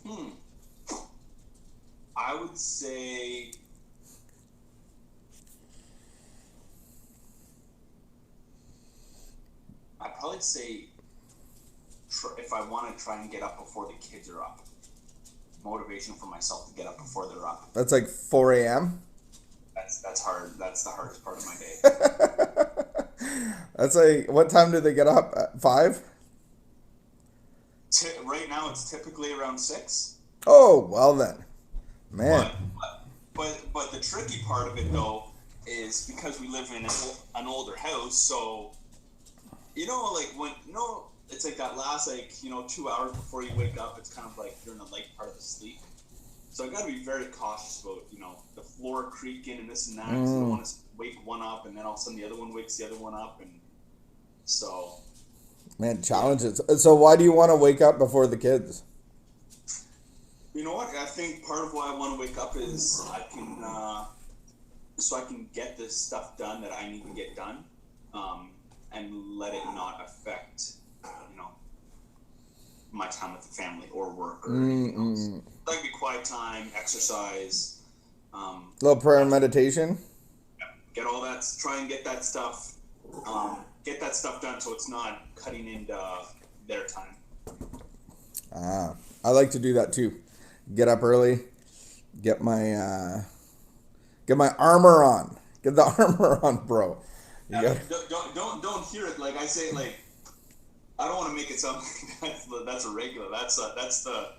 Hmm. I would say I'd probably say if I want to try and get up before the kids are up. Motivation for myself to get up before they're up. That's like 4 a.m.? That's hard. That's the hardest part of my day. That's like, what time do they get up? At 5? Right now, it's typically around 6. Oh, well then. Man. But the tricky part of it though is because we live in an older house, so like it's like that last 2 hours before you wake up, it's kind of like you're in the light part of the sleep. So I got to be very cautious about the floor creaking and this and that. So I don't want to wake one up and then all of a sudden the other one wakes the other one up, and so. Man, challenges. So why do you want to wake up before the kids? You know what? I think part of why I want to wake up is I can get this stuff done that I need to get done, and let it not affect, my time with the family or work or anything else. Like be quiet time, exercise. Little prayer and meditation. Get all that. Try and get that stuff. Get that stuff done so it's not cutting into their time. I like to do that too. Get up early, get my armor on. Get the armor on, bro. Don't hear it like I say. Like I don't want to make it sound like that's a regular. That's the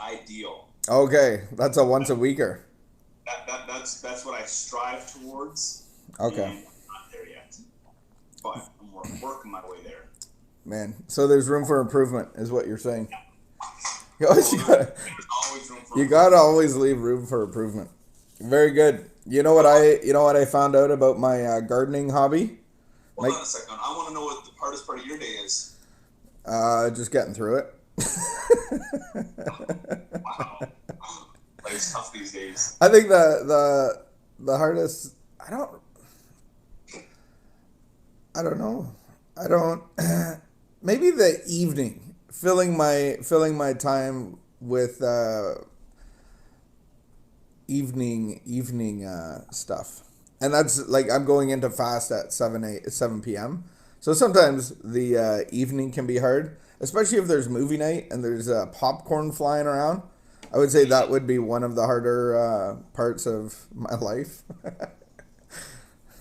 ideal. Okay, that's a once a weeker. That's what I strive towards. Okay. I'm not there yet, but I'm working my way there. Man, so there's room for improvement, is what you're saying. You gotta always leave room for improvement. Very good. You know what I found out about my gardening hobby? Hold on a second. I want to know what the hardest part of your day is. Just getting through it. Wow. Life's tough these days. I think the hardest. I don't know. Maybe the evening, filling my time with evening stuff, and that's like I'm going into fast at 7 p.m. So sometimes the evening can be hard, especially if there's movie night and there's popcorn flying around. I would say that would be one of the harder parts of my life.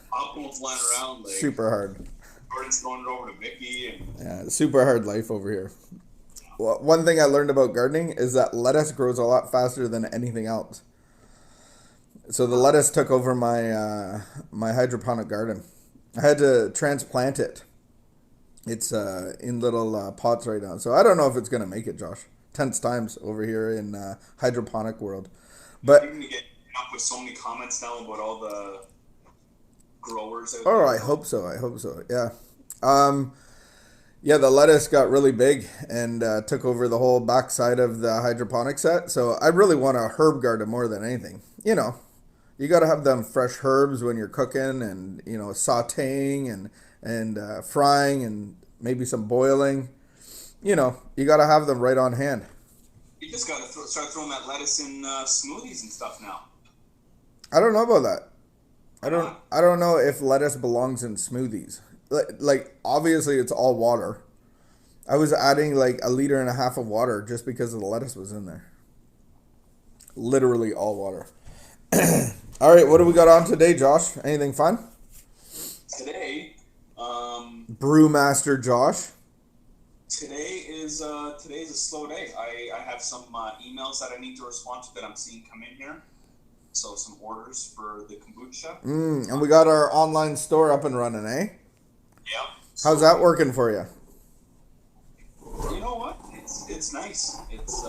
Popcorn flying around, like super hard. Jordan's throwing it over to Mickey, and Yeah, super hard life over here. Well, one thing I learned about gardening is that lettuce grows a lot faster than anything else. So the lettuce took over my my hydroponic garden. I had to transplant it. It's in little pots right now. So I don't know if it's gonna make it, Josh. Tense times over here in hydroponic world. But you're gonna get up with so many comments now about all the growers out oh, there. I hope so. Yeah. Yeah, the lettuce got really big and took over the whole backside of the hydroponic set. So I really want a herb garden more than anything. You got to have them fresh herbs when you're cooking and, sauteing and frying and maybe some boiling. You got to have them right on hand. You just got to start throwing that lettuce in smoothies and stuff now. I don't know about that. I don't know if lettuce belongs in smoothies. Like obviously it's all water. I was adding like 1.5 liters of water just because of the lettuce was in there. Literally all water. All right, what do we got on today, Josh? Anything fun? Today, Brewmaster Josh. today's a slow day. I have some emails that I need to respond to that I'm seeing come in here. So some orders for the kombucha. And we got our online store up and running, eh? Yeah. How's that working for you? You know what? It's nice. It's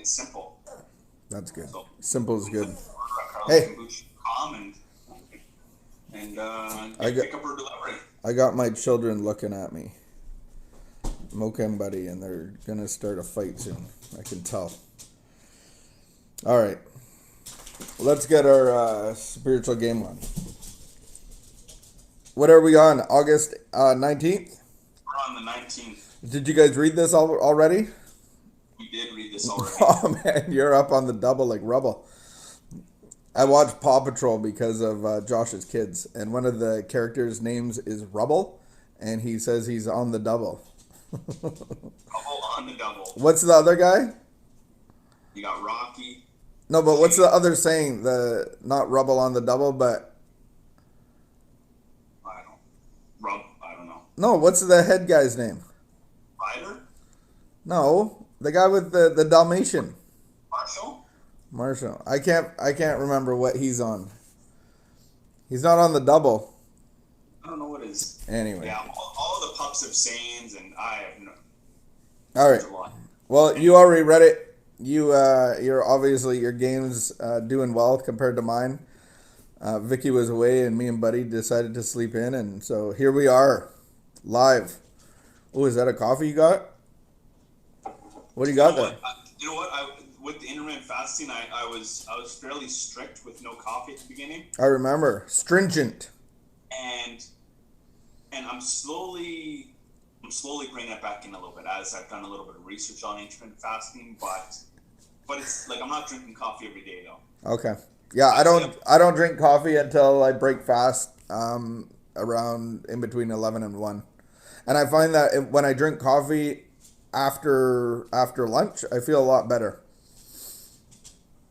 simple. That's good. So, Simple is good. Hey. And pick up or delivery. I got my children looking at me. I'm okay, buddy, and they're gonna start a fight soon. I can tell. All right. Let's get our spiritual game on. What are we on? August 19th? We're on the 19th. Did you guys read this already? We did read this already. Oh man, you're up on the double like rubble. I watched Paw Patrol because of Josh's kids, and one of the characters' names is Rubble, and he says he's on the double. Double on the double. What's the other guy? You got Rocky. No, but what's the other saying? The not Rubble on the double, but I don't know. no. What's the head guy's name? Ryder? No, the guy with the Dalmatian. Marshall? Marshall. I can't remember what he's on. He's not on the double. I don't know what is. Anyway. Yeah, all the pups have sayings, and I have no. All right. Well, you already read it. You're obviously your game's doing well compared to mine. Vicky was away, and me and Buddy decided to sleep in, and so here we are, live. Oh, is that a coffee you got? What do you got there? You know what? With the intermittent fasting, I was fairly strict with no coffee at the beginning. I remember stringent. And I'm slowly bringing it back in a little bit as I've done a little bit of research on intermittent fasting, but it's like I'm not drinking coffee every day though. Okay. Yeah, I don't drink coffee until I break fast around in between 11 and 1. And I find that when I drink coffee after lunch, I feel a lot better.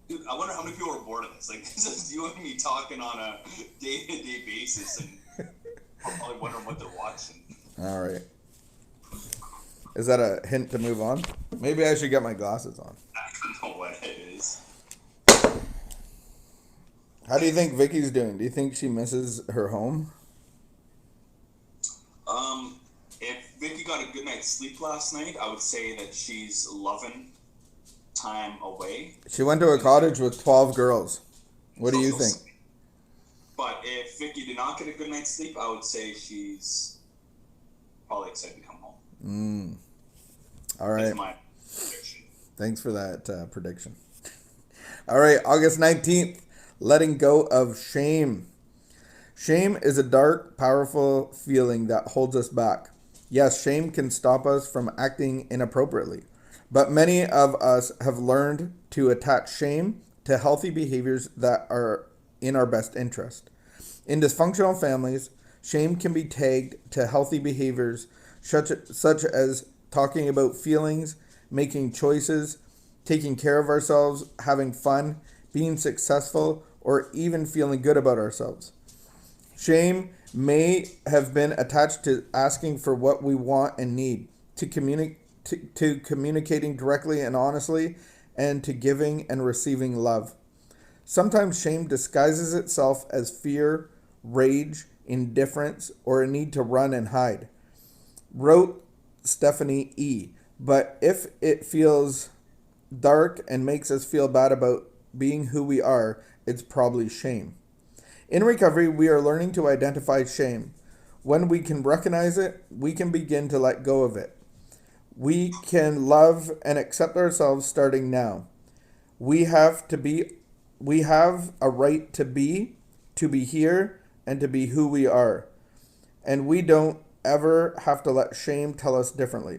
Dude, I wonder how many people are bored of this. Like, this is you and me talking on a day-to-day basis, and I'm probably wondering what they're watching. All right. Is that a hint to move on? Maybe I should get my glasses on. I don't know what it is. How do you think Vicky's doing? Do you think she misses her home? If Vicky got a good night's sleep last night, I would say that she's loving time away. She went to a cottage with 12 girls. What do you think? But if Vicky did not get a good night's sleep, I would say she's probably excited to come home. All right. That's my prediction. Thanks for that prediction. All right, August 19th, letting go of shame. Shame is a dark, powerful feeling that holds us back. Yes, shame can stop us from acting inappropriately, but many of us have learned to attach shame to healthy behaviors that are in our best interest. In dysfunctional families, shame can be tagged to healthy behaviors such as talking about feelings, making choices, taking care of ourselves, having fun, being successful, or even feeling good about ourselves. Shame may have been attached to asking for what we want and need, to communicating directly and honestly, and to giving and receiving love. Sometimes shame disguises itself as fear, rage, indifference, or a need to run and hide. Wrote Stephanie E. But if it feels dark and makes us feel bad about being who we are, it's probably shame. In recovery, we are learning to identify shame. When we can recognize it, we can begin to let go of it. We can love and accept ourselves starting now. We have a right to be here, and to be who we are. And we don't ever have to let shame tell us differently.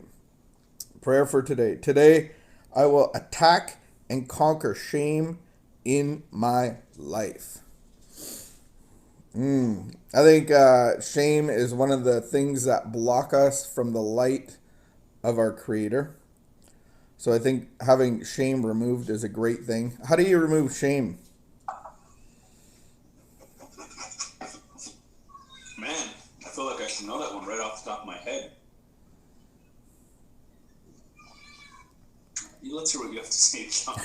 Prayer for today. Today, I will attack and conquer shame in my life. I think shame is one of the things that block us from the light of our Creator. So I think having shame removed is a great thing. How do you remove shame? Man, I feel like I should know that one right off the top of my head. Let's hear what you have to say, John.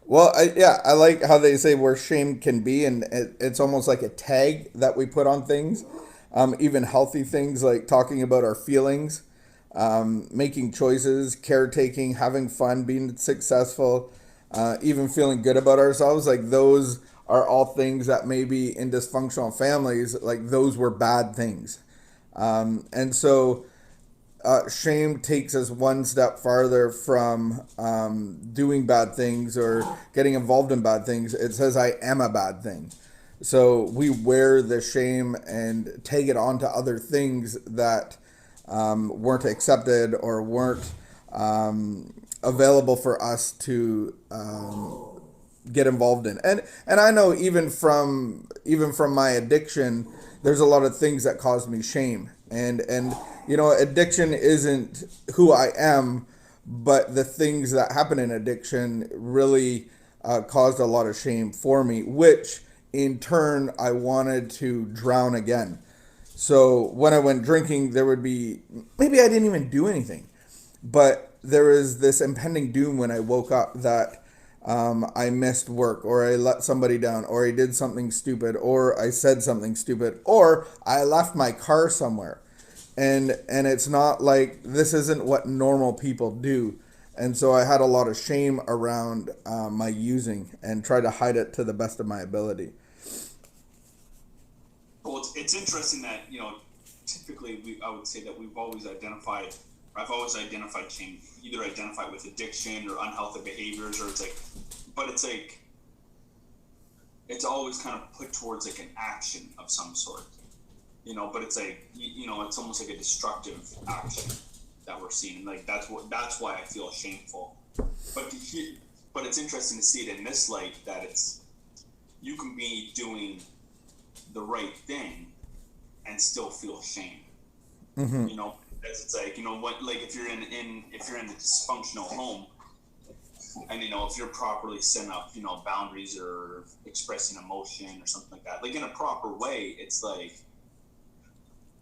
Well, I like how they say where shame can be, and it's almost like a tag that we put on things. Even healthy things like talking about our feelings, making choices, caretaking, having fun, being successful, even feeling good about ourselves. Like those are all things that maybe in dysfunctional families, like those were bad things. And so shame takes us one step farther from doing bad things or getting involved in bad things. It says, I am a bad thing. So we wear the shame and take it on to other things that weren't accepted or weren't available for us to get involved in. And I know even from my addiction, there's a lot of things that cause me shame. And addiction isn't who I am, but the things that happen in addiction really caused a lot of shame for me, which in turn I wanted to drown again. So when I went drinking, there would be, maybe I didn't even do anything, but there was this impending doom when I woke up that I missed work, or I let somebody down, or I did something stupid, or I said something stupid, or I left my car somewhere. And it's not like, this isn't what normal people do. And so I had a lot of shame around my using and tried to hide it to the best of my ability. Well, it's interesting that, typically I would say that I've always identified shame, either identified with addiction or unhealthy behaviors, or it's always kind of put towards like an action of some sort. But it's like, it's almost like a destructive action that we're seeing. Like that's why I feel shameful. But it's interesting to see it in this light, that you can be doing the right thing and still feel shame. Mm-hmm. It's like, if you're in a dysfunctional home, and if you're properly setting up, boundaries or expressing emotion or something like that, like in a proper way, it's like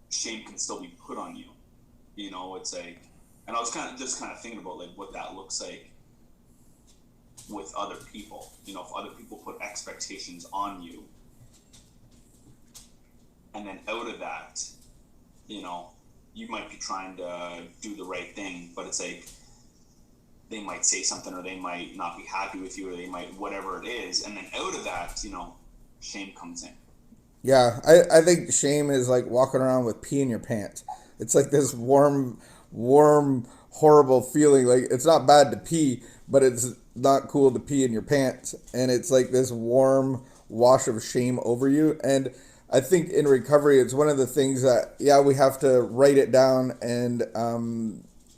shame can still be put on you. It's like, and I was kind of thinking about like what that looks like with other people. If other people put expectations on you, and then out of that, you might be trying to do the right thing, but it's like they might say something, or they might not be happy with you, or they might, whatever it is, and then out of that, shame comes in. Yeah, I think shame is like walking around with pee in your pants. It's like this warm, horrible feeling. Like, it's not bad to pee, but it's not cool to pee in your pants. And it's like this warm wash of shame over you. And I think in recovery, it's one of the things that, we have to write it down and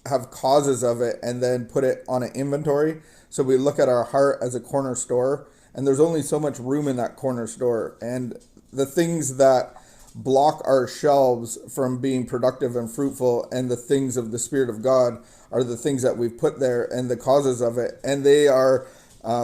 have causes of it, and then put it on an inventory. So we look at our heart as a corner store, and there's only so much room in that corner store. And the things that block our shelves from being productive and fruitful, and the things of the Spirit of God, are the things that we've put there and the causes of it. And they are,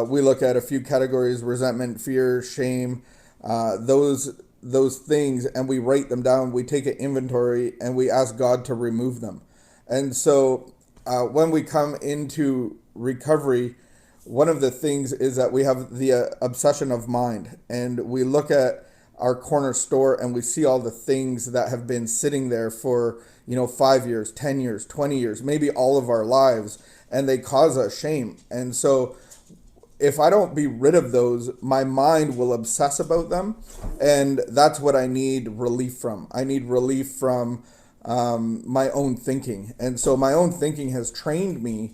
we look at a few categories: resentment, fear, shame, those things, and we write them down. We take an inventory and we ask God to remove them. And so when we come into recovery, one of the things is that we have the obsession of mind, and we look at our corner store and we see all the things that have been sitting there for 5 years, 10 years, 20 years, maybe all of our lives, and they cause us shame. And so if I don't be rid of those, my mind will obsess about them, and that's what I need relief from. I need relief from my own thinking. And so my own thinking has trained me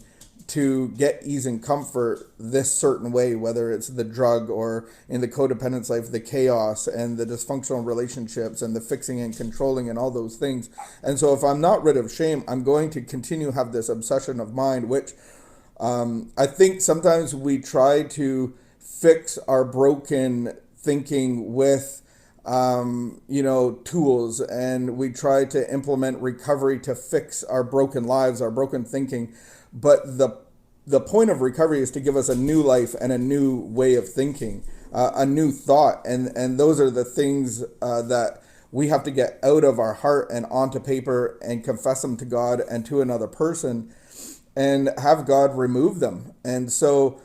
to get ease and comfort this certain way, whether it's the drug, or in the codependence life, the chaos and the dysfunctional relationships and the fixing and controlling and all those things. And so if I'm not rid of shame, I'm going to continue to have this obsession of mind, which I think sometimes we try to fix our broken thinking with tools, and we try to implement recovery to fix our broken lives, our broken thinking. But the point of recovery is to give us a new life and a new way of thinking, a new thought. And those are the things that we have to get out of our heart and onto paper and confess them to God and to another person, and have God remove them. And so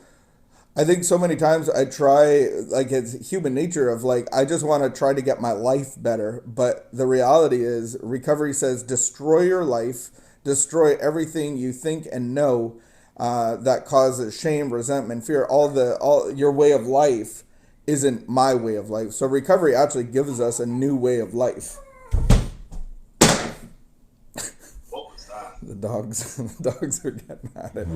I think so many times I try, like, it's human nature of like, I just want to try to get my life better. But the reality is, recovery says, destroy your life, destroy everything you think and know that causes shame, resentment, fear. All your way of life isn't my way of life. So recovery actually gives us a new way of life. What was that? The dogs are getting at it.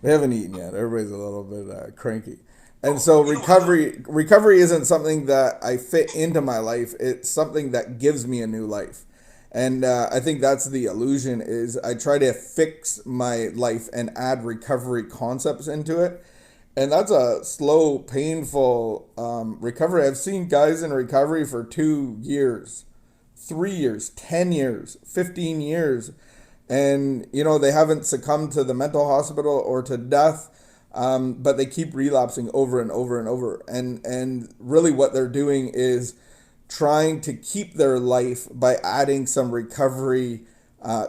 They haven't eaten yet. Everybody's a little bit cranky. And so recovery isn't something that I fit into my life. It's something that gives me a new life. And I think that's the illusion, is I try to fix my life and add recovery concepts into it. And that's a slow, painful recovery. I've seen guys in recovery for 2 years, 3 years, 10 years, 15 years. And, they haven't succumbed to the mental hospital or to death, but they keep relapsing over and over and over. And really what they're doing is trying to keep their life by adding some recovery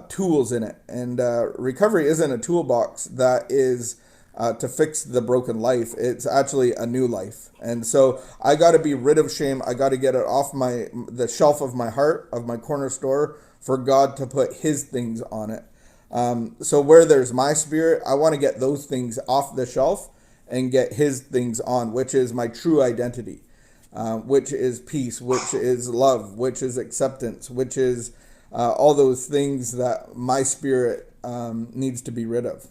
tools in it. And recovery isn't a toolbox that is to fix the broken life. It's actually a new life. And so I got to be rid of shame. I got to get it off the shelf of my heart, of my corner store, for God to put his things on it. So where there's my spirit, I want to get those things off the shelf and get his things on, which is my true identity, which is peace, which is love, which is acceptance, which is all those things that my spirit needs to be rid of.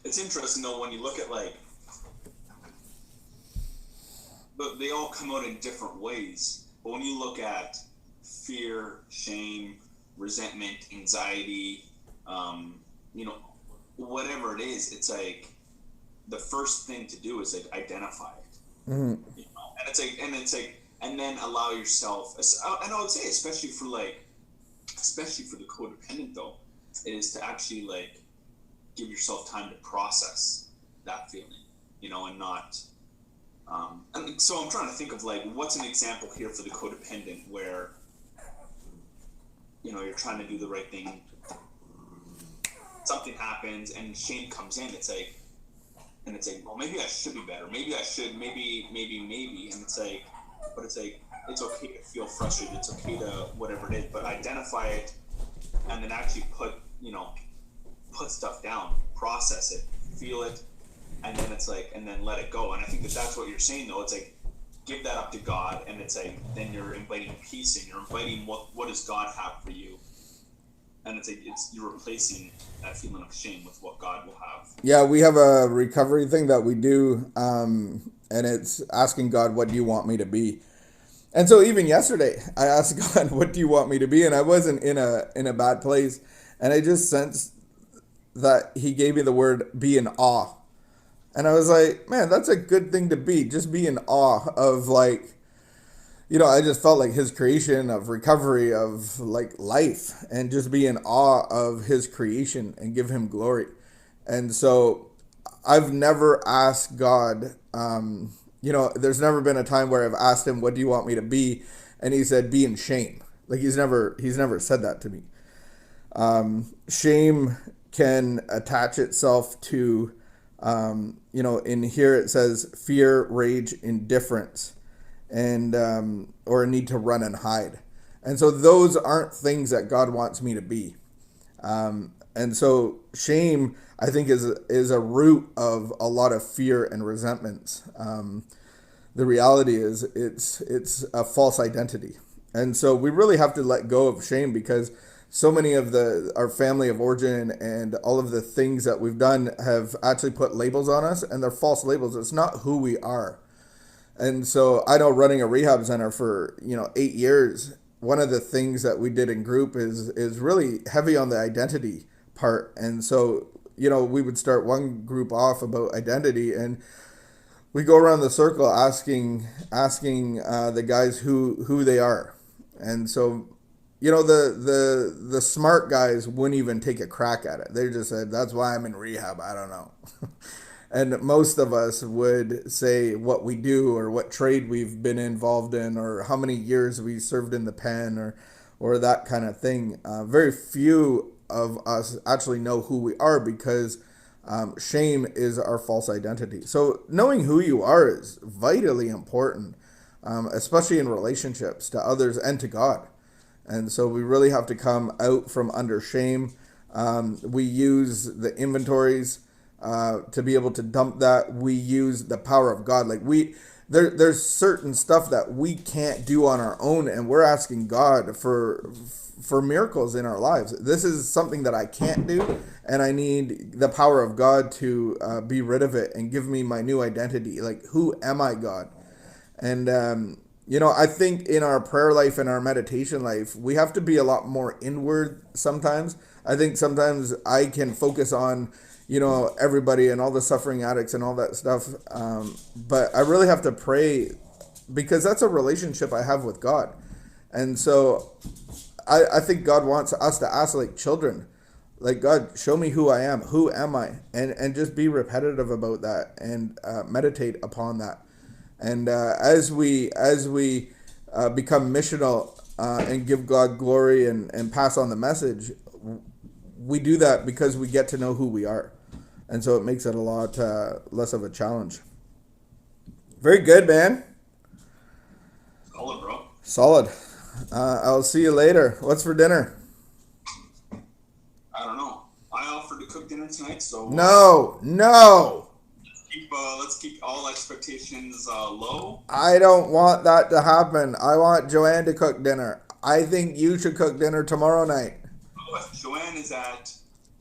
It's interesting though when you look at but they all come out in different ways. But when you look at fear, shame, resentment, anxiety, whatever it is, it's like the first thing to do is identify it. Mm-hmm. And then allow yourself. And I would say, especially for the codependent though, is to actually give yourself time to process that feeling, and not. And so I'm trying to think of what's an example here for the codependent where, you're trying to do the right thing. Something happens and shame comes in. It's well, maybe I should be better. Maybe I should. Maybe. And but it's okay to feel frustrated. It's okay to whatever it is, but identify it, and then actually put stuff down, process it, feel it, and then and then let it go. And I think that's what you're saying though. It's give that up to God, and it's then you're inviting peace in. You're inviting what does God have for you, and you're replacing that feeling of shame with what God will have. Yeah, we have a recovery thing that we do, and it's asking God, what do you want me to be? And so even yesterday, I asked God, what do you want me to be? And I wasn't in a bad place, and I just sensed that he gave me the word be in awe. And I was like, man, that's a good thing to be. Just be in awe of I just felt like his creation of recovery of life, and just be in awe of his creation and give him glory. And so I've never asked God, there's never been a time where I've asked him, what do you want me to be? And he said, be in shame. He's never said that to me. Shame can attach itself to, in here it says fear, rage, indifference, and or a need to run and hide. And so those aren't things that God wants me to be. And so shame, I think, is a root of a lot of fear and resentments. The reality is it's a false identity. And so we really have to let go of shame, because so many of our family of origin and all of the things that we've done have actually put labels on us, and they're false labels. It's not who we are. And so I know, running a rehab center for 8 years, one of the things that we did in group is really heavy on the identity part. And so we would start one group off about identity, and we go around the circle asking the guys who they are. And so the smart guys wouldn't even take a crack at it. They just said, that's why I'm in rehab. I don't know. And most of us would say what we do, or what trade we've been involved in, or how many years we served in the pen, or that kind of thing. Very few of us actually know who we are, because shame is our false identity. So knowing who you are is vitally important, especially in relationships to others and to God. And so we really have to come out from under shame. We use the inventories to be able to dump that. We use the power of God. There's certain stuff that we can't do on our own, and we're asking God for miracles in our lives. This is something that I can't do, and I need the power of God to be rid of it and give me my new identity. Who am I, God? And I think in our prayer life and our meditation life, we have to be a lot more inward sometimes. I think sometimes I can focus on, everybody and all the suffering addicts and all that stuff. But I really have to pray because that's a relationship I have with God. And so I think God wants us to ask like children, like, God, show me who I am. Who am I? And just be repetitive about that and meditate upon that. And as we become missional and give God glory and pass on the message, we do that because we get to know who we are. And so it makes it a lot less of a challenge. Very good, man. Solid, bro. Solid. I'll see you later. What's for dinner? I don't know. I offered to cook dinner tonight, so No. let's keep all expectations low. I don't want that to happen. I want Joanne to cook dinner. I think you should cook dinner tomorrow night. Joanne is at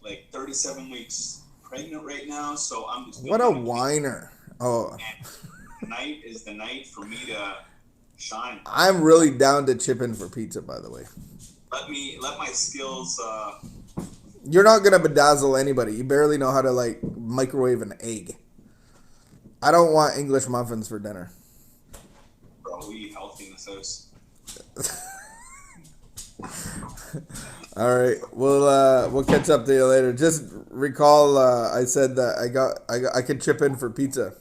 like 37 weeks pregnant right now, so I'm just What a whiner. Oh, and tonight is the night for me to shine. I'm really down to chip in for pizza, by the way. Let my skills. You're not gonna bedazzle anybody. You barely know how to like microwave an egg. I don't want English muffins for dinner. Bro, we eat healthy in this house. All right, we'll catch up to you later. Just recall, I said that I could chip in for pizza.